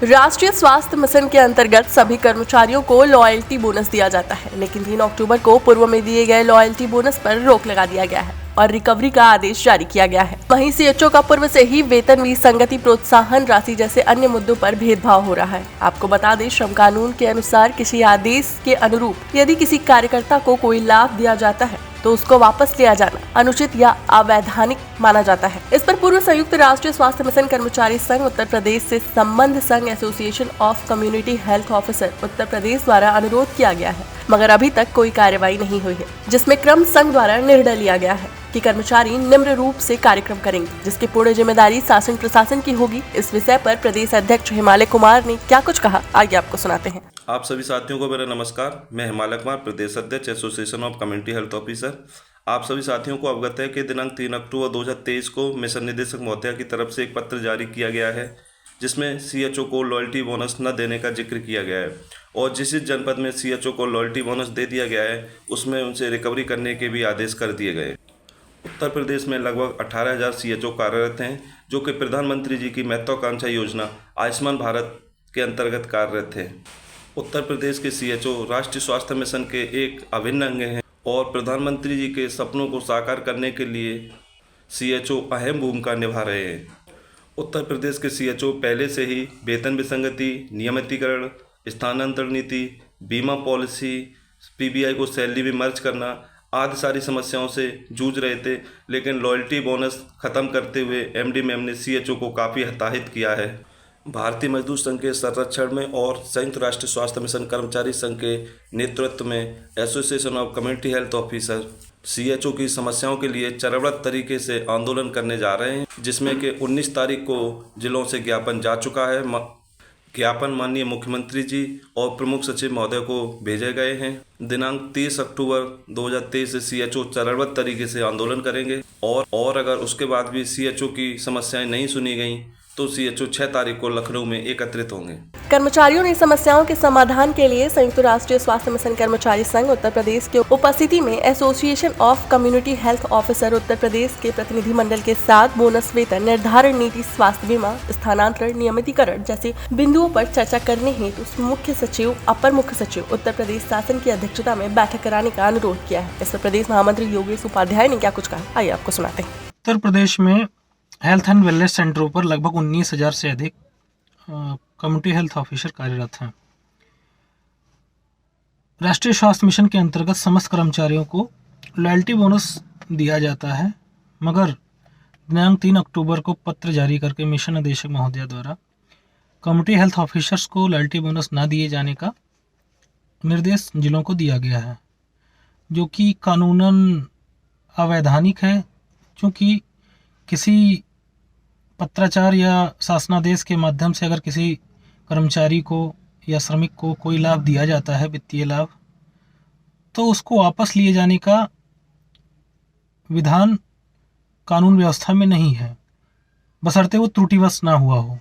राष्ट्रीय स्वास्थ्य मिशन के अंतर्गत सभी कर्मचारियों को लॉयल्टी बोनस दिया जाता है, लेकिन 3 अक्टूबर को पूर्व में दिए गए लॉयल्टी बोनस पर रोक लगा दिया गया है और रिकवरी का आदेश जारी किया गया है। वहीं सीएचओ का पूर्व से ही वेतन विसंगति, प्रोत्साहन राशि जैसे अन्य मुद्दों पर भेदभाव हो रहा है। आपको बता दें, श्रम कानून के अनुसार किसी आदेश के अनुरूप यदि किसी कार्यकर्ता को कोई लाभ दिया जाता है तो उसको वापस लिया जाना अनुचित या अवैधानिक माना जाता है। इस पर पूर्व संयुक्त राष्ट्रीय स्वास्थ्य मिशन कर्मचारी संघ उत्तर प्रदेश से संबंध संघ association of community health officer Uttar Pradesh द्वारा अनुरोध किया गया है, मगर अभी तक कोई कार्रवाई नहीं हुई है, जिसमें क्रम संघ द्वारा निर्णय लिया गया है कि कर्मचारी निम्न रूप से कार्यक्रम करेंगे, जिसकी पूर्ण जिम्मेदारी शासन प्रशासन की होगी। इस विषय पर प्रदेश अध्यक्ष हिमालय कुमार ने क्या कुछ कहा, आगे आपको सुनाते हैं। आप सभी साथियों को मेरा नमस्कार। मैं हिमालय कुमार, प्रदेश अध्यक्ष association of community health officer. आप सभी साथियों को अवगत है कि दिनांक 3 अक्टूबर 2023 को मिशन निदेशक महोदया की तरफ से एक पत्र जारी किया गया है, जिसमें सीएचओ को लॉयल्टी बोनस न देने का जिक्र किया गया है और जिस जनपद में सीएचओ को लॉयल्टी बोनस दे दिया गया है उसमें उनसे रिकवरी करने के भी आदेश कर दिए गए। उत्तर प्रदेश में लगभग 18,000 सीएचओ कार्यरत हैं, जो कि प्रधानमंत्री जी की महत्वाकांक्षा योजना आयुष्मान भारत के अंतर्गत कार्यरत थे। उत्तर प्रदेश के सीएचओ राष्ट्रीय स्वास्थ्य मिशन के एक अभिन्न अंग हैं और प्रधानमंत्री जी के सपनों को साकार करने के लिए सीएचओ अहम भूमिका निभा रहे हैं। उत्तर प्रदेश के सीएचओ पहले से ही वेतन विसंगति, नियमितीकरण, स्थानांतरण नीति, बीमा पॉलिसी, पीबीआई को सैलरी में मर्ज करना आदि सारी समस्याओं से जूझ रहे थे, लेकिन लॉयल्टी बोनस खत्म करते हुए एमडी मैम ने सीएचओ को काफ़ी हताहित किया है। भारतीय मजदूर संघ के संरक्षण में और संयुक्त राष्ट्र स्वास्थ्य मिशन कर्मचारी संघ के नेतृत्व में association of community health officer CHO की समस्याओं के लिए चरणबद्ध तरीके से आंदोलन करने जा रहे हैं, जिसमें कि 19 तारीख को जिलों से ज्ञापन जा चुका है। ज्ञापन माननीय मुख्यमंत्री जी और प्रमुख सचिव महोदय को भेजे गए हैं। दिनांक 30 अक्टूबर 2023 से सीएचओ चरणबद्ध तरीके से आंदोलन करेंगे और अगर उसके बाद भी सीएचओ की समस्याएं नहीं सुनी गई तो सीएचओ 6 तारीख को लखनऊ में एकत्रित होंगे। कर्मचारियों ने समस्याओं के समाधान के लिए संयुक्त राष्ट्रीय स्वास्थ्य मिशन कर्मचारी संघ उत्तर प्रदेश के उपस्थिति में association of community health officer Uttar Pradesh के प्रतिनिधि मंडल के साथ बोनस, वेतन निर्धारण नीति, स्वास्थ्य बीमा, स्थानांतरण, नियमितीकरण जैसे बिंदुओं पर चर्चा करने हेतु मुख्य सचिव, अपर मुख्य सचिव उत्तर प्रदेश शासन की अध्यक्षता में बैठक कराने का अनुरोध किया है। इस पर प्रदेश महामंत्री योगेश उपाध्याय ने क्या कुछ कहा, आइए आपको सुनाते हैं। उत्तर प्रदेश में हेल्थ एंड वेलनेस सेंटरों पर लगभग 19,000 से अधिक कम्युनिटी हेल्थ ऑफिसर कार्यरत हैं। राष्ट्रीय स्वास्थ्य मिशन के अंतर्गत समस्त कर्मचारियों को लॉयल्टी बोनस दिया जाता है, मगर दिनांक 3 अक्टूबर को पत्र जारी करके मिशन निदेशक महोदया द्वारा कम्युनिटी हेल्थ ऑफिसर्स को लॉयल्टी बोनस न दिए जाने का निर्देश जिलों को दिया गया है, जो कि कानूनन अवैधानिक है, क्योंकि किसी पत्राचार या शासनादेश के माध्यम से अगर किसी कर्मचारी को या श्रमिक को कोई लाभ दिया जाता है, वित्तीय लाभ, तो उसको वापस लिए जाने का विधान कानून व्यवस्था में नहीं है, बशर्ते वो त्रुटिवश ना हुआ हो।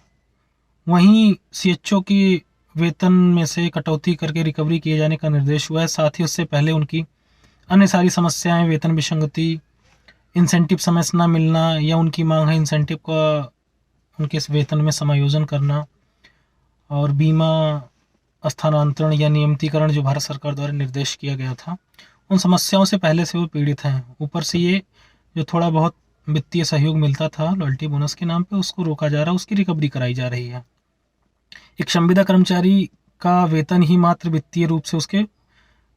वहीं सीएचओ के वेतन में से कटौती करके रिकवरी किए जाने का निर्देश हुआ है। साथ ही उससे पहले उनकी अन्य सारी समस्याएं, वेतन विसंगति, इंसेंटिव समय से ना मिलना या उनकी मांग है इंसेंटिव का उनके वेतन में समायोजन करना, और बीमा स्थानांतरण या नियमितीकरण जो भारत सरकार द्वारा निर्देश किया गया था, उन समस्याओं से पहले से वो पीड़ित हैं। ऊपर से ये जो थोड़ा बहुत वित्तीय सहयोग मिलता था लॉयल्टी बोनस के नाम पे, उसको रोका जा रहा है, उसकी रिकवरी कराई जा रही है। एक संविदा कर्मचारी का वेतन ही मात्र वित्तीय रूप से उसके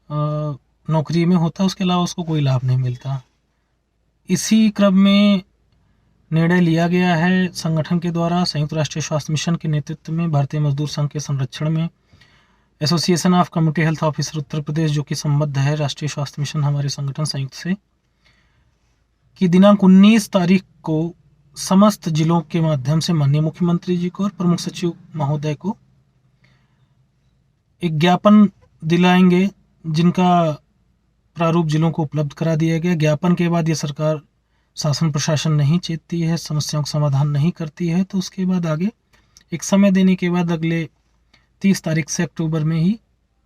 नौकरी में होता है, उसके अलावा उसको कोई लाभ नहीं मिलता। इसी क्रम में निर्णय लिया गया है संगठन के द्वारा संयुक्त राष्ट्रीय स्वास्थ्य मिशन के नेतृत्व में भारतीय मजदूर संघ के संरक्षण में association of community health officer Uttar Pradesh, जो कि संबद्ध है राष्ट्रीय स्वास्थ्य मिशन हमारे संगठन संयुक्त से, कि दिनांक 19 तारीख को समस्त जिलों के माध्यम से माननीय मुख्यमंत्री जी को और प्रमुख सचिव महोदय को एक ज्ञापन दिलाएंगे, जिनका प्रारूप जिलों को उपलब्ध करा दिया गया। ज्ञापन के बाद ये सरकार शासन प्रशासन नहीं चेतती है, समस्याओं का समाधान नहीं करती है, तो उसके बाद आगे एक समय देने के बाद अगले 30 तारीख से अक्टूबर में ही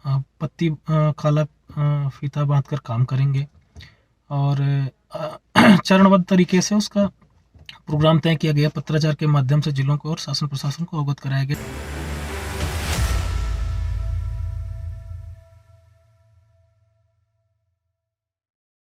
पत्ती काला फीता बांधकर काम करेंगे और चरणबद्ध तरीके से उसका प्रोग्राम तय किया गया। पत्राचार के माध्यम से जिलों को और शासन प्रशासन को अवगत कराया गया।